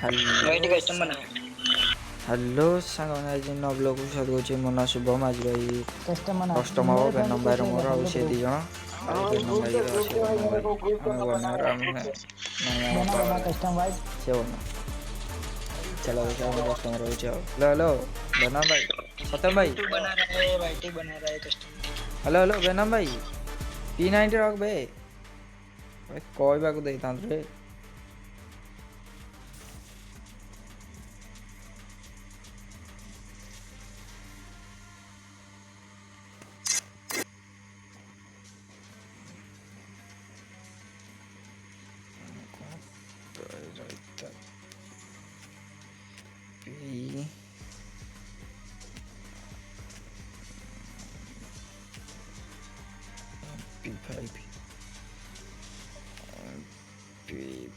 Hello custom बना hello सांग आज नो ब्लॉग को स्वागत होची मोना शुभम आज भाई कस्टम हो बेनम भाई मोर आ से दी जण बेनम भाई रो से बेनम भाई हमें बनर हमें नहीं बना पावर कस्टम भाई से बना चलो वैसे हम कस्टमर हो जाओ हेलो हेलो बेनम भाई खत्म भाई तू बना रहा है भाई तू बना रहा है कस्टम हेलो हेलो बेनम भाई P90 रख बे भाई कोई बात को देता रे P P5 P5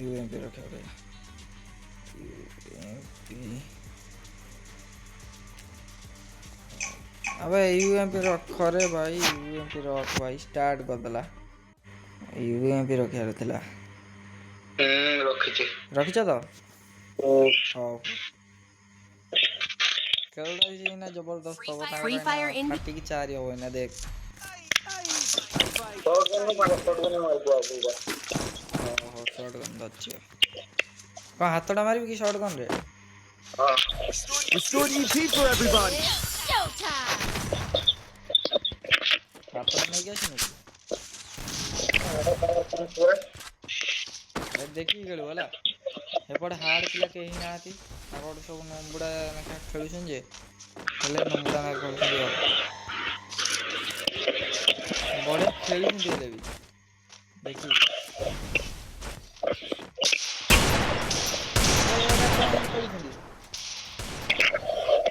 UMP रखा गया UMP अबे UMP रख रे भाई UMP रख भाई स्टार्ट कर देला UMP रखिया रहथिला रखिछ तो हां खेलदा जी ना जबरदस्त हो Free Fire ना फाटी की चार हो ना देख शॉटगन अच्छे कौन हाथटा मारिबी कि शॉटगन रे Restored EP for everybody. हाथटा नहीं गया छी देखी गेलु होला एपटे हार्ड पिला केही नाती आगोड सब नंबुडा ना खेलुछन जे हेले नंबुडा ना खेलुछन जे बड़े खेलुछन जे देबी देखी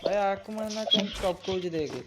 भाई आकु मना कम टॉप को जे देखे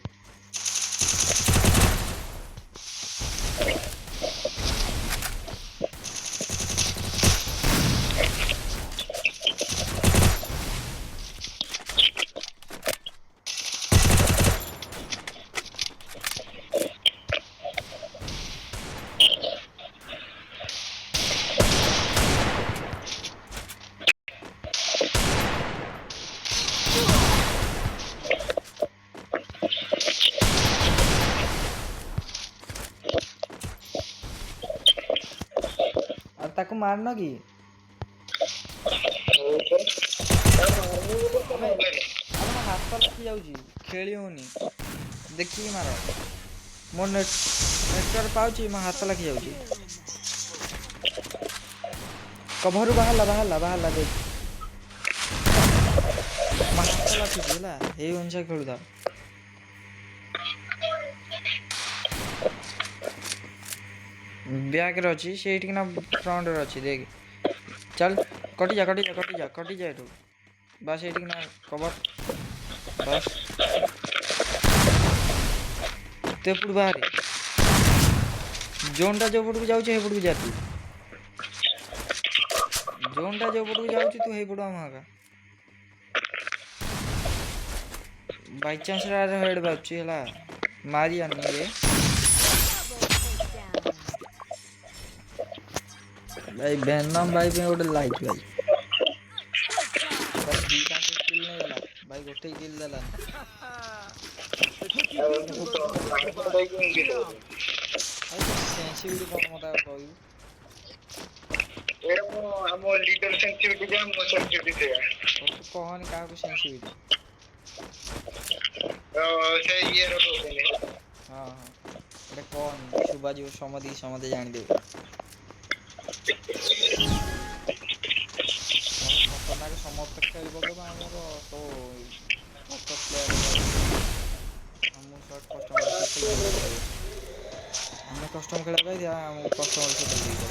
ताको मारना की हाथ तो लगी जाउची खेली होनी देखी मार मोर नेटवर्क पाउची म हाथ लगी जाउची कभर बाहरला देख म हाथ लगी होला हे उनसा खेलुदा बैक रे अछि सेठी ना फ्रंट रे अछि देख चल कटी जा एठू बस एठी ना कवर बस तेपुड़ बाहर जोनटा जो पट को जाउछ हे पट को जाती जोनटा जो पट को जाउछ तू हे पट आमाका बाय चांस रा हेड बाची हला मारी आनी रे भाई बेनम भाई पे गोटे लाइक भाई बस दीटा को किल नहीं गला भाई गोटे किल देला सेंसिटिविटी कोन मता कहू ए मो हम लीडर सेंसिटिविटी जे मो सेंसिटिविटी थे तो कोहन का को सेंसिटिविटी से ये रखो हां अरे कौन सुबाजी समधी जान दे खतरनाक समर्थ खेल पकेबा हमर तो टॉप प्लेयर हम शॉट कस्टमर हमने कस्टम खेला भाई दिया हम कस्टमर से दे दे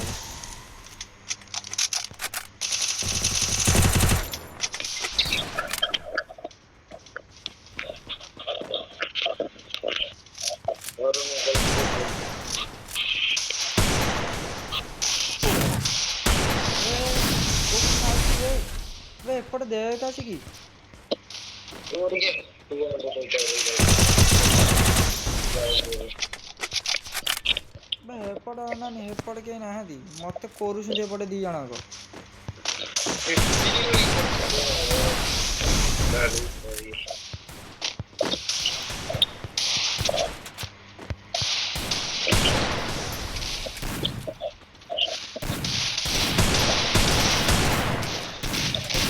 वे एपट देख आसी की ଏପଟେ ଅନାନି ଏପଟେ କେହି ନାହାନ୍ତି ମତେ କରୁଛନ୍ତି ଏପଟେ 2 ଜଣକ।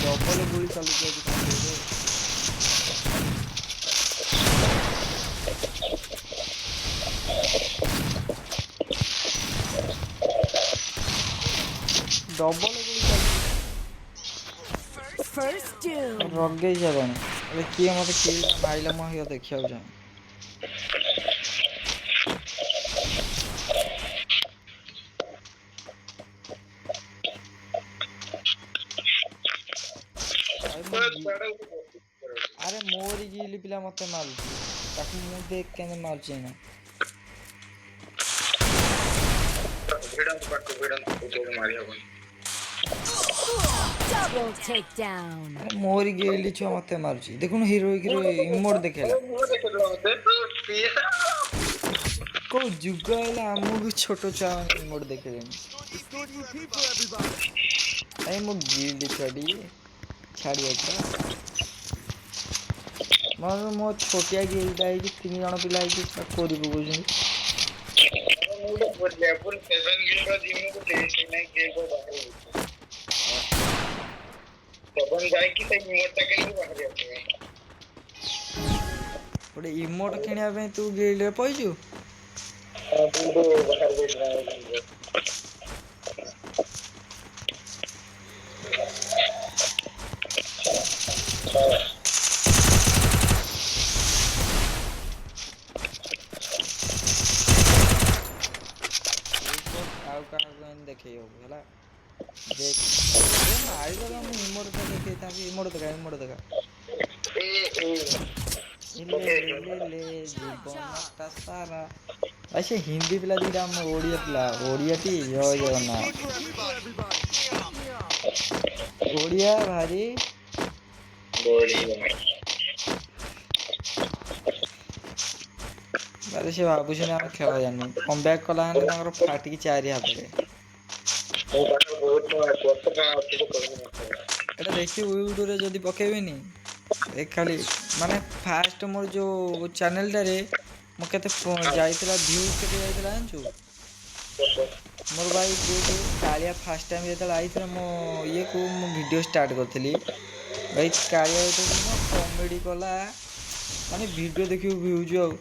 ଡବଲ ଗୁଳି ଚାଲୁଛି ଆଜି କଣ୍ଟ୍ରିରେ। ଡବଲ ଗୁଳି ଚାଲୁଛି ରଗେଇ ସାରିଲାଣି। ହେଲେ କିଏ ମତେ କିଲଟା ମାଇଲା ମୁଁ ହିଅ ଦେଖିବାକୁ ଚାହେଁ। ଆରେ ମୋରି ଗିଲି ପିଲା ମତେ ମାରୁଛି ତାକୁ ମୁଁ ଦେଖ କେମିତି ମାରୁଛି ଏଇନା। ମୋରି ଗିଲି ଛୁଆ ମତେ ମାରୁଛି ଦେଖୁନୁ ହିରୋଇକ ଇମୋଟ ଦେଖେଇଲା। କୋଉ ଯୁଗ ହେଲା ଆମକୁ ଛୋଟ ଛୁଆ ମାନେ ଇମୋଟ ଦେଖେଇଲେଣି। ଭାଇ ମୋ ଗିଲି ଛୁଆଟି ଛାଡି ଯାଇଥିଲା। ମୋ ଛୋଟିଆ ଗିଲଟା ହେଇକି 3 ଜଣ ପିଲା ହେଇକି ପୁରା କୋରି ପକଉଛନ୍ତି। ଗୋଟେ ଇମୋଟ କିଣିବା ପାଇଁ ତୁ ଗିଲ୍ଡରେ ପଇଛୁ? ଆଉ କାହାକୁ ଏମିତି ଦେଖେଇ ହବୁ ହେଲା ଦେଖ ମାରିଦେଲା ମୁଁ ଇମୋଟ ଦେଖେଇଥାନ୍ତି। ଇମୋଟ ଦେଖା ଇଲେ ଜୀବନଟା ସାରା। ଆ ସେ ହିନ୍ଦୀ ପିଲା 2ଟା ଆମ ଓଡ଼ିଆ ପିଲା ଓଡ଼ିଆଟି ଜୟ ଜଗନ୍ନାଥ। ଓଡ଼ିଆ ଭାରି ଆରେ ସେ ଭାବୁଛନ୍ତି ଆମେ ଖେଳ ଜାଣିନୁ। କମବ୍ୟାକ୍ କଲା ମାନେ ତାଙ୍କର ଫାଟିକି 4 ହାତରେ। ଏଟା ଦେଖିବୁ ୟୁଟ୍ୟୁବରେ ଯଦି ପକେଇବିନି ଖାଲି ମାନେ ଫାଷ୍ଟ ମୋର ଯୋଉ ଚ୍ୟାନେଲଟାରେ ମୁଁ କେତେ ଯାଇଥିଲା ଭ୍ୟୁଜ୍ କେତେ ଯାଇଥିଲା ଜାଣିଛୁ? ମୋର ଭାଇ ଦେଖେ କାଳିଆ ଫାଷ୍ଟ ଟାଇମ୍ ଯେତେବେଳେ ଆଇଥିଲା ମୋ ଇଏକୁ ମୁଁ ଭିଡ଼ିଓ ଷ୍ଟାର୍ଟ କରିଥିଲି। ଭାଇ କାଳିଆ ଯେତେବେଳେ ନୁହଁ କମେଡ଼ି କଲା ମାନେ ଭିଡ଼ିଓ ଦେଖିବୁ ଭ୍ୟୁଜ୍ ଆଉ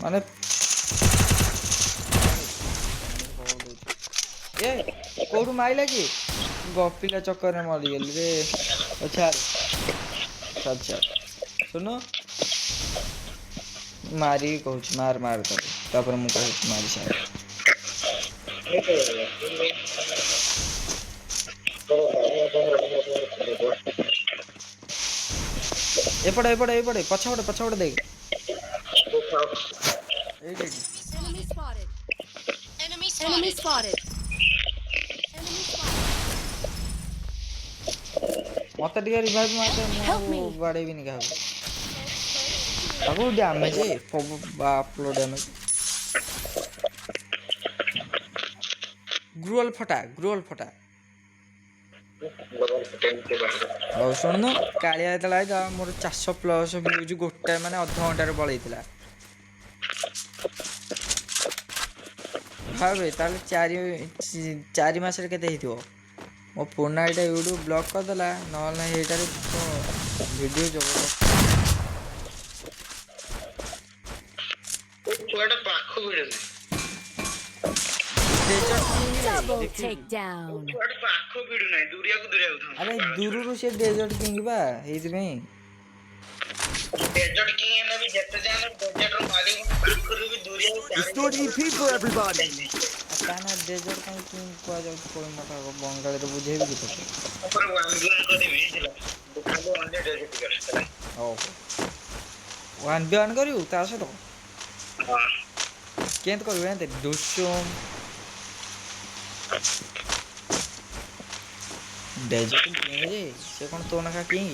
ମାନେ ଏ କୋଉଠୁ ମାଇଲା କି? ଗପିଲା ଚକରରେ ମରିଗଲି ରେ। ହଉ ଛାଡ ଶୁଣୁ ମାରିକି କହୁଛି ମାର ତାପରେ ମୁଁ କହୁଛି ମାରି ସାରେ। ଏପଟେ ପଛପଟେ ଦେଖ। ଏଇଠି ମତେ ଟିକେ ରିଭାଇଭ୍ ମାରଦେ ମୁଁ ଆଉ ବାଡ଼େଇବିନି କାହାକୁ। ତାକୁ ଡ୍ୟାମେଜ ବାପଲୋ ଡ୍ୟାମେଜ। ଗ୍ରୁଅଲ ଫଟା। ହଉ ଶୁଣୁନୁ କାଳିଆ ଯେତେବେଳେ ଆଇଥିଲା ମୋର 400+ ଭ୍ୟୁଜ୍ ଗୋଟାଏ ମାନେ ଅଧଘଣ୍ଟାରେ ପଳେଇଥିଲା। ଭାବେ ତାହେଲେ 4 ମାସରେ କେତେ ହେଇଥିବ। ମୋ ପୁରୁଣା ଆଇଡି ୟୁଟ୍ୟୁବ ବ୍ଲକ୍ କରିଦେଲା ନହେଲେ ନାହିଁ ଏଇଟାରେ ଭିଡ଼ିଓ ଜବରଦସ୍ତ। ଆରେ ଦୂରରୁ ସେ ଡେଜର୍ଟ କିଙ୍ଗ ବା ହେଇଥିପାଇଁ। ତା ନା ଡେଜର୍ଟ କାଇଁ କିଙ୍ଗ କୁହାଯାଉଛି କହିମି ମତେ ଆଗ ବଙ୍ଗାଳୀରେ ବୁଝେଇବି କି ତତେ। ଓହୋ 1v1 କରିବୁ ତା ସହିତ? କେମିତି କରିବୁ ଏନ୍ତି ଡୁସୁମ ଡେଜର୍ଟ କିଙ୍ଗ ଯେ ସେ କଣ ତୋ ନାଖା କିଙ୍ଗ?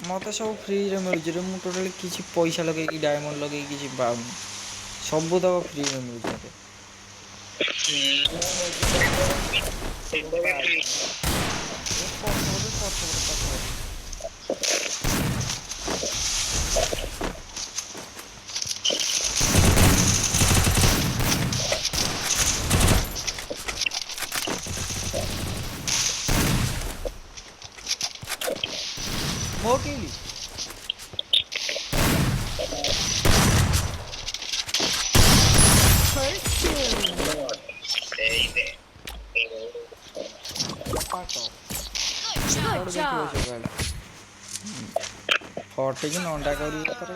मत सब फ्री रे मिलुଛି रे। ମୁଁ ଟୋଟାଲି କିଛି ପଇସା ଲଗେଇକି ଡାयମଣ୍ଡ ଲଗେଇକି କିଛି ପାଉନି। ସବୁ ତକ ଫ୍ରି ରେ ମିଳୁଛି ମତେ। ଏ ପଛ ପଟେ। ମୋ କିଲି ପାଟ ଦେଖିବ ସେ କହିଲା ଫଟିକି ନଣ୍ଡା କରିବ ତାର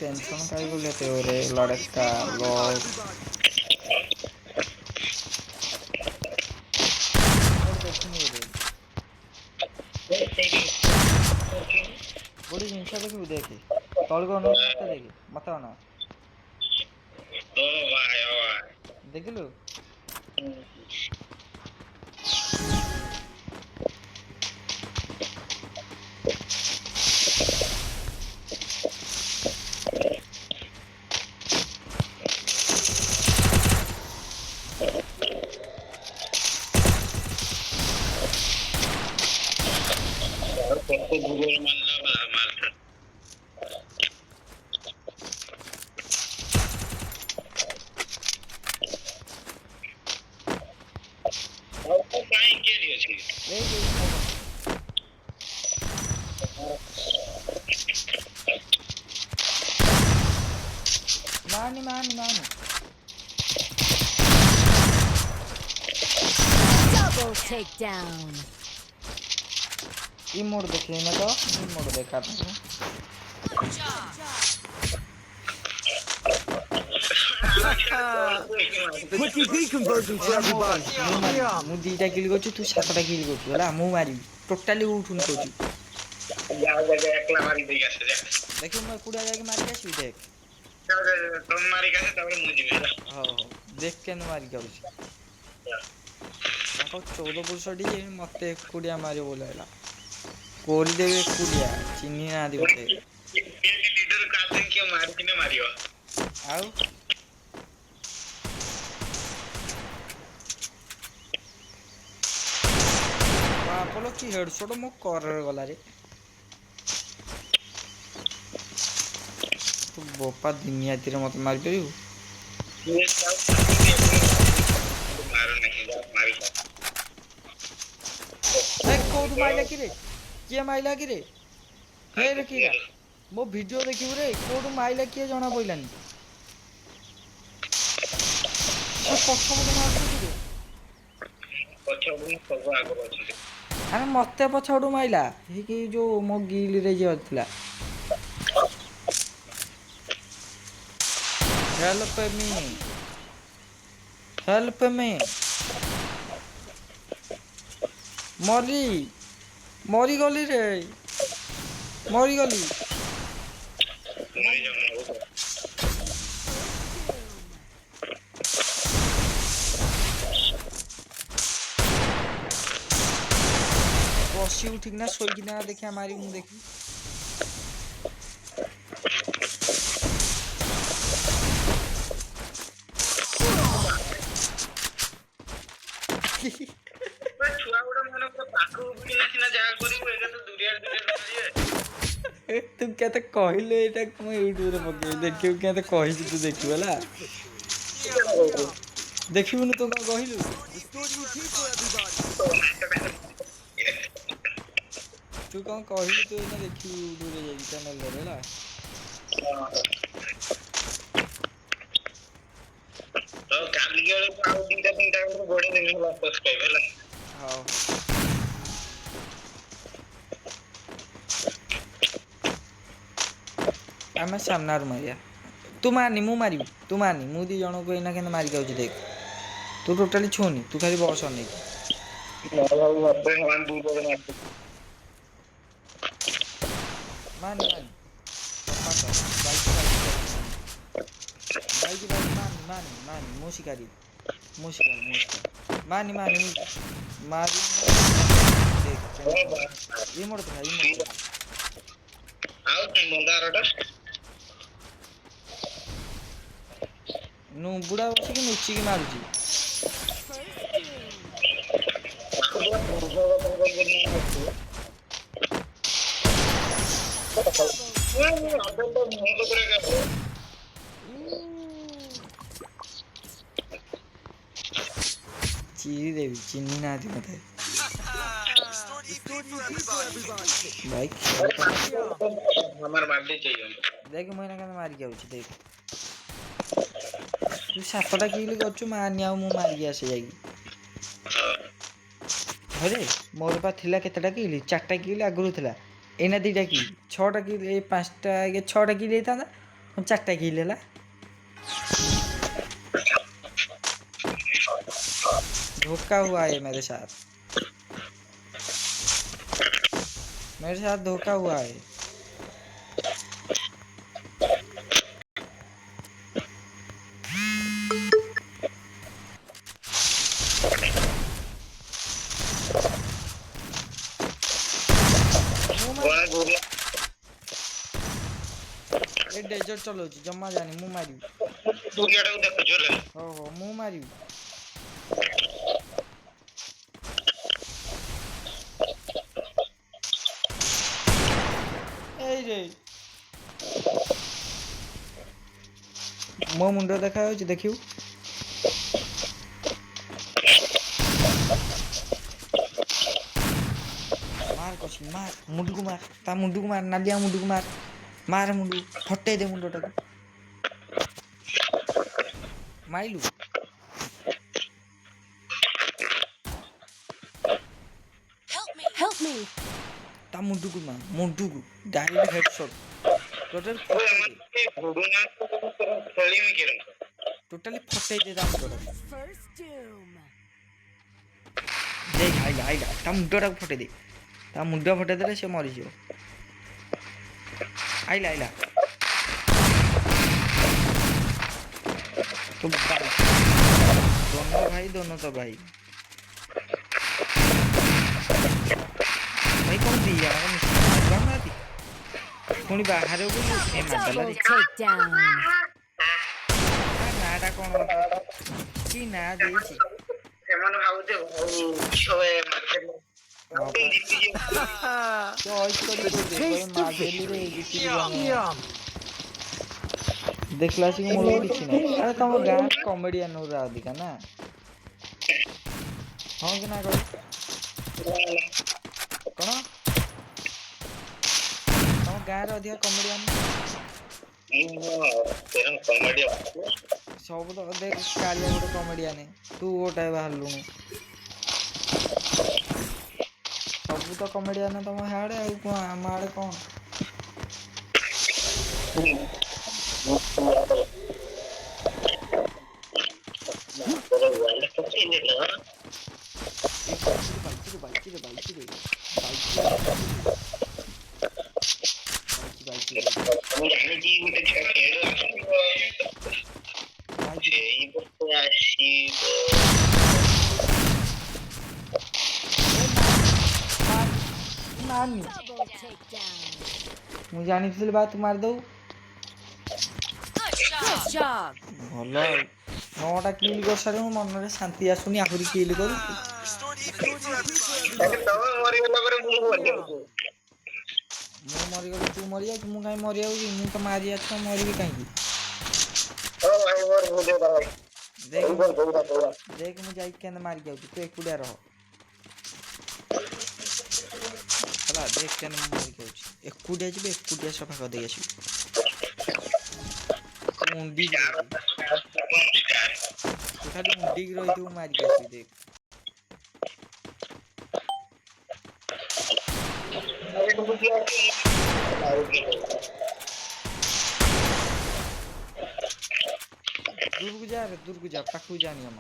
ଟେନସନ୍ କାଇ ବୋଲେ ତେରେ ଲड़का लॉस ଦେଖିନି ବୋଧେ ଗୋଟେ ଜିନିଷ ଦେଖିବୁ ଦେଖେ ତଳକୁ ଅନେଇକି ମତେ ଦେଖେ ମତେ ଅନା ଦେଖିଲୁ मानी Double takedown. ई मोड देखे ना तो ई मोड देखा तुमने Quick EP conversion to everybody. मु दीटा किल करछु तू सातटा किल करछु होला मु मारी टोटली उठुन करछु जा एकला मारी दे गया से देखो मैं कुड़ा जाके मारी आसी देख तुम मारी गया तबरे मु जीवे हां देख के न मारी जाउछि ताको 14 पुरसडी मते कुड़िया मारे बोलाला कोरी देवे कुड़िया चिन्नी ना दी बोले लीडर का दिन के मार के ने मारियो आउ बापलो की हेडशॉट मो कर गला रे तू बोपा दुनिया तीर मत मार परियो ये सब मारो नहीं जा मारी ए कोड माइला की रे के माइला की रे हे रे कीरा मो वीडियो देखिबु रे कोड माइला की जणा पइलानी ए पछो मते मारछु रे पछो सब आगो अछि अरे मते पछाडू माइला हे कि जो मो गिल रे जे थिला हेल्प मी मरी गली रे मरी गली बसी उठिक ना सोई ना देखिया मारी मु देखी छुआ गुडा मन को पाखु बिना सिना जागा करिवो एका तो दुरिया मारिए तू कहते कहले एटा हम यूट्यूब रे पके देखियो कहते कहि तू देखिबला देखिबु न तू कहिलु तू कौन कहलु तू ना देखी यूट्यूब रे जाई चैनल रे होला तो काली के आउ दीटा तीनटा गोडे देने वापस कहला हां आमे सामना रे मारिया तू मारनी मु मारी तू मारनी मु दी जणो को इना केन मारी जाउची देख तू टोटली छोनी तू खाली बॉस नहीं अबे हम दूर बगे मान बाइक मोशिकारी मानी मारी देख ये मोड़ था मंदारटा नु बुढ़ा बसिକି ଲୁଚିକି ମାରୁଛି। ଚିରି ଦେବି ଚିହ୍ନି ନାହାନ୍ତି ମତେ ଭାଇ हमार मारदे चाहिए ଦେଖ ମୁଁ ଏଇନା କେମିତି ମାରିକି ଆଉଛି ଦେଖ ତୁ 7ଟା କିଲ୍ କରୁଛୁ ମାରନି ଆଉ ମୁଁ ମାରିକି ଆସେ ଯାଇକି ହରେ ମୋର ପା ଥିଲା କେତେଟା କିଲ୍ 4ଟା କିଲ୍ ଆଗରୁ ଥିଲା ଏଇନା 2ଟା କିଲ୍ 6ଟା କିଲ୍ ଏ 5ଟା 6ଟା କିଲ୍ ହେଇଥାନ୍ତା 4ଟା କିଲ୍ ହେଲା धोखा हुआ है मेरे साथ धोखा हुआ है ए डेजर्ट चलाउछि जम्मा जानी मु मारिबी दुनियाटा को देखो जोले हो मु मारिबी ए रे मो मुंडो देखा होछि देखियो मार कोछि मार मुंडू को मार ता मुंडू को मार नालिया मुंडू को मार मार मुंडू फटे दे मुंडोटा को माइलू Help me. ता मुंडू को मार मुंडू को डायरेक्ट हेडशॉट टोटल भोगना खेली में गिरन टोटली फटे दे ता मुंडोटा First doom. देख आइला ता मुंडोटा को फटे दे ता मुंडा फटे देले से मरि जियो आइला तो दोनों तो भाई भाई कौन दिया ना थी पुणी बाहर हो गई ए मारला Double takedown. नाटा कौन की ना देछि ସେମାନେ ଭାବୁଛେ ଛଏ ମାର୍କେଟ चॉइस करी तो दे भाई मारली रे जीती देखला सी मोलो किछि ना अरे तम गां कॉमेडियन हो रहा अधिका ना हां कि ना कोन तम गां रे अधिका कॉमेडियन सब तो देख कालिया गोटे कॉमेडियन तू गोटे बाहरलु सब तो कॉमेडियन तुम हाड़े आम आड़े कौन Double takedown. मुझे जानी थी बात मार दो Good job. भल 9टा किल कर सारे मन रे शांति आसुनी आहुरी किल करू मु मरि गलो तू मरि जा मु काई मरि आउ मु तो मारी अच्छा मरि भी काई देख मु जाई केन मार के तू एकुडिया रह हला देख केन मार के एकुडिया जिबे एकुडिया सफा कर दे आसी मुंडी तू खाली मुंडी की रही तू मार के आसी देख दूर को जा पाखु जानी हम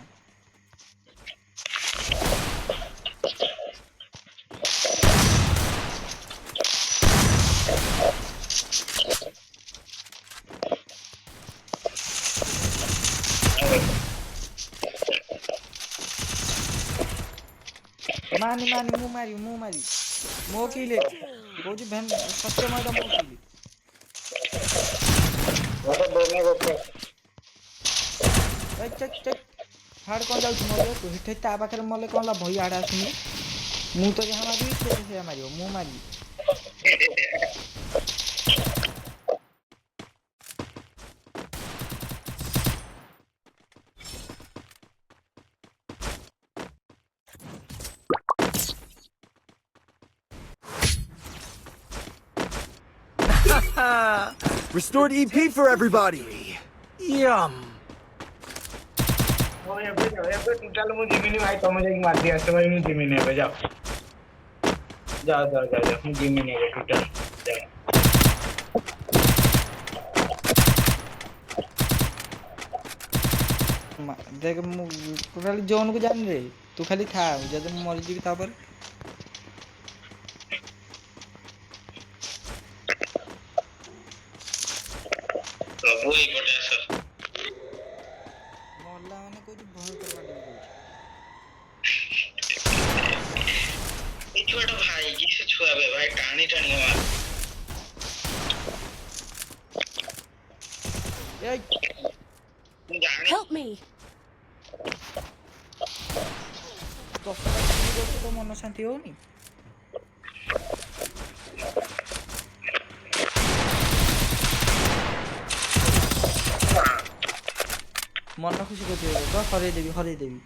मानी मु मारी मो किले कोजी भन सत्य मार मो किले ମୋତେ ଡୋନେ ଗୋଟେ ଚେକ୍ ହାଡ଼ କ'ଣ ଯାଉଛି ମରିବାକୁ ହେଠି ତା ପାଖରେ ମଲେ କ'ଣ ଲାଭ ଇଆଡ଼େ ଆସୁନି ମୁଁ ତ ଯାହା ମାରିବି ସେ ସେଇଆ ମାରିବ ମୁଁ ମାରିବି Restored EP for everybody. Yum. ଏବେ ଟୋଟାଲ ମୁଁ ଯିବିନି ଭାଇ ତମେ ଯାଇକି ମାରି ଆସ ଭାଇ ମୁଁ ଯିବିନି ଏବେ ଯାଅ ମୁଁ ଯିବିନି ଏବେ ଟୋଟାଲ देख टोटाली जोन को जान रे तू खाली था जब मैं मरीजी तापर ସବୁ ଏଇପଟେ ଆସ ମଲା ମାନେ କହୁଛି ଭୟଙ୍କର ମାଡି ଏଇ ଛୁଆଟା ଭାଇ କି ସେ ଛୁଆ ବେ ଭାଇ ଟାଣି ମାର ए ମୁଁ ଜାଣି Help me. तो मन शांति होनी मन खुशी को तो हरे देवी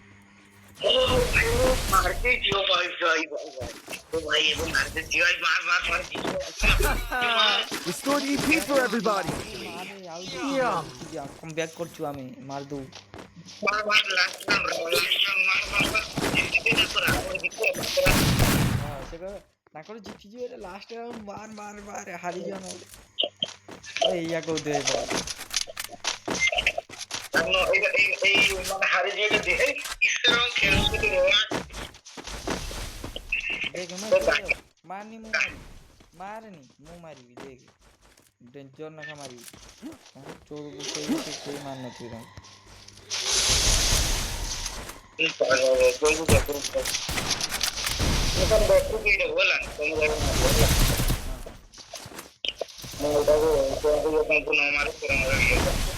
मार के जियो भाई तो भाई ये मार के जियो मार Restored EP for everybody. Yum. Come back कर छु आमे मार दू मार लास्ट मार जिंदगी ना पूरा और दिखो हां से नाकर जीती जो लास्ट मार हारी जान ए या को दे नो ए मन हारी जे दे इस तरह खेल के रोया देख मारनी मु मारनी मु मारी देख डेंजर ना मारी चोर कोई मार न थी इस कोई भी करो लेकिन बैठू की बोला तुम मैं तो को ना मारो पूरा मर गया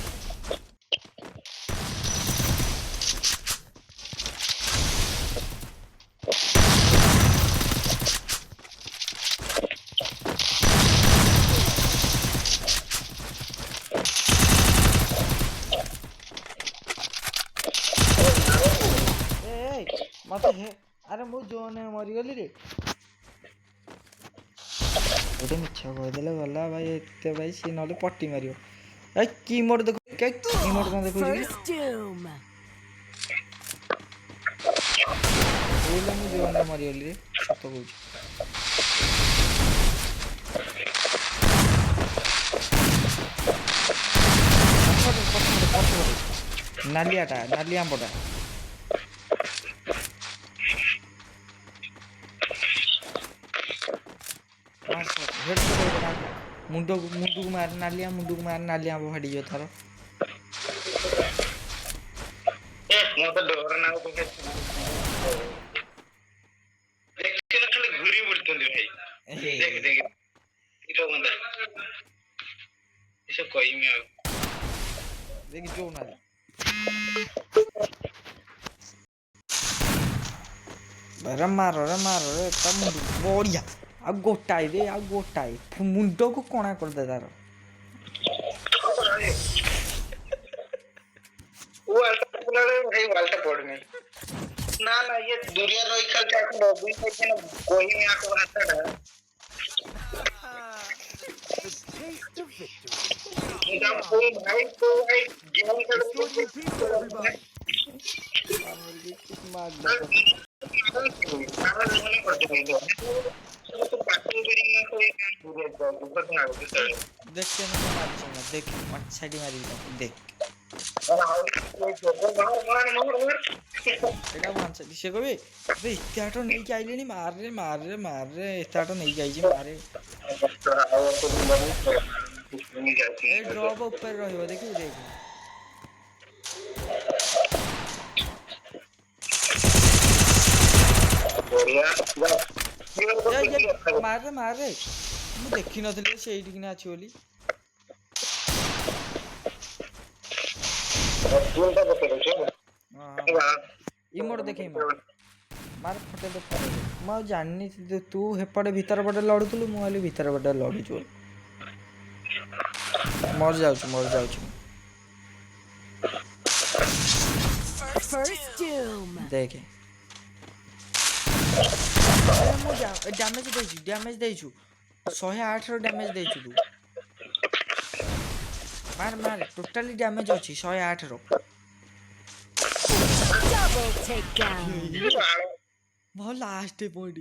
मत अरे मु जोन मरी गली रे गोटे मिछ कहदेले गला भाई एते भाई सी नले पट्टी मारियो ए कीमोड देखो के कीमोड कोन देखो First doom. बोले मु जोन मरी गली रे सत कहू नाली आंबटा मुंडो को मार नालिया मुंडो को मार नालिया फाटी जो थारो ए मो तो डर ना को देख के खाली घुरी बोलतंदी भाई देख इरो बंदा इसे कोई में देख जो ना रे मारो रे तम बढ़िया आ गोटाई दे आ गोटाई मुंडो को कोना कर दे तारो वो अल्टा भाई वाल्टा पड़ में ना ये दुनिया रोई का क्या बॉबी से ना कोई में आको आता है जब कोई भाई गेम कर मार देखते देख साइड मारी देख एटा वन साइड से कहबे अबे इत्ते आटो नहीं आइलेनी मार रे इत्ते आटो नहीं जाई मारे ए ड्रॉप ऊपर रहइबो देखियो देख बढ़िया मार रे मु देखि नथले सेइटी किना अछि बोली तीनटा पकड़ छे इमोट देखे मार फटे दे फटे मैं जानी तू हेपटे भीतर पटे लड़ुलु मुझे भीतर पटे लड़ुचु मर जाऊँ First doom. देखे डैमेज देछु 108 रो डैमेज देछु तू मार टोटली डैमेज अछि 108 रो Double takedown. बहुत लास्ट पॉइंट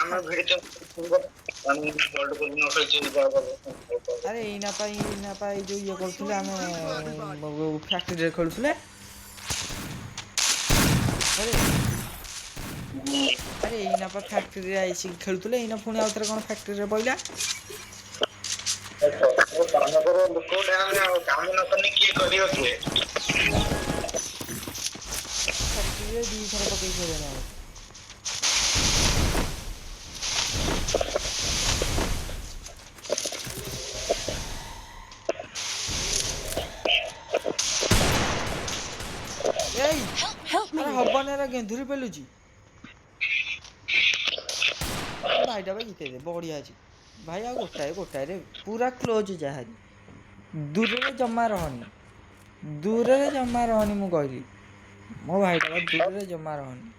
ଆମେ ଭିଡିଓ ଆମେ ଗୋଲ୍ଡ କୋନ ନ ଖେଳିଛୁ अरे इना पाई जो ये करथुले आमे फैक्ट्री रे खेलुथुले अरे इना पा फैक्ट्री रे आइसी खेलुथुले इना पुणी आउतरे कोन फैक्ट्री रे पइला काम करो लोक ध्यान काम न करने किए करियो किए फैक्ट्री रे दी थर पकई छे ना Help me. अरे हबने रे गेंधुरी पेलुची भाईटा भाई जिते दे बढ़िया अछि भाई आ गोटाए रे पूरा क्लोज जहाज दूर रे जम्मा रहनी मु कहली मो भाईटा भाई दूर रे जम्मा रहनी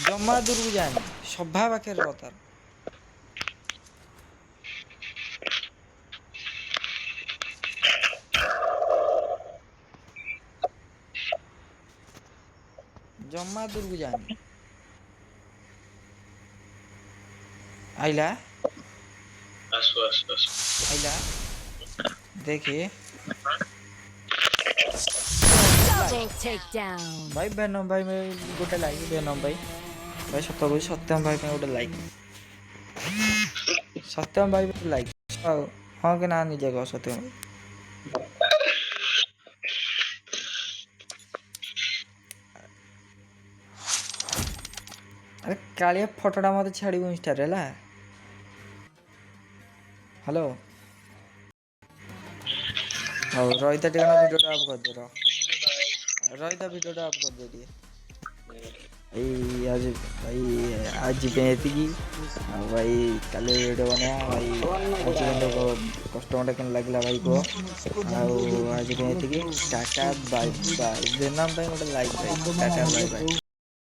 जम्मा दूर को जानी सभा पाखे रह जम्मा दूर को जानी आइला आइला देखे Double takedown. भाई बेनम भाई मैं गोटे लाइक बेनम भाई भाई सत कह सत्यम भाई गोटे लाइक सत्यम भाई लाइक हाँ कि ना निजे कह सत्यम भाई अरे कालिया फोटोटा मत छाड़ू इंस्टा रे ला हेलो हौ रहिता टिकना वीडियोटा अप कर दे रहिता वीडियोटा अप कर दे दिए आज पे एतिकी भाई काले वीडियो बना भाई आज कस्टमर केन लागला भाई को आज पे एतिकी टाटा बाय बाय देना भाई गोटे लाइक भाई टाटा बाय बाय।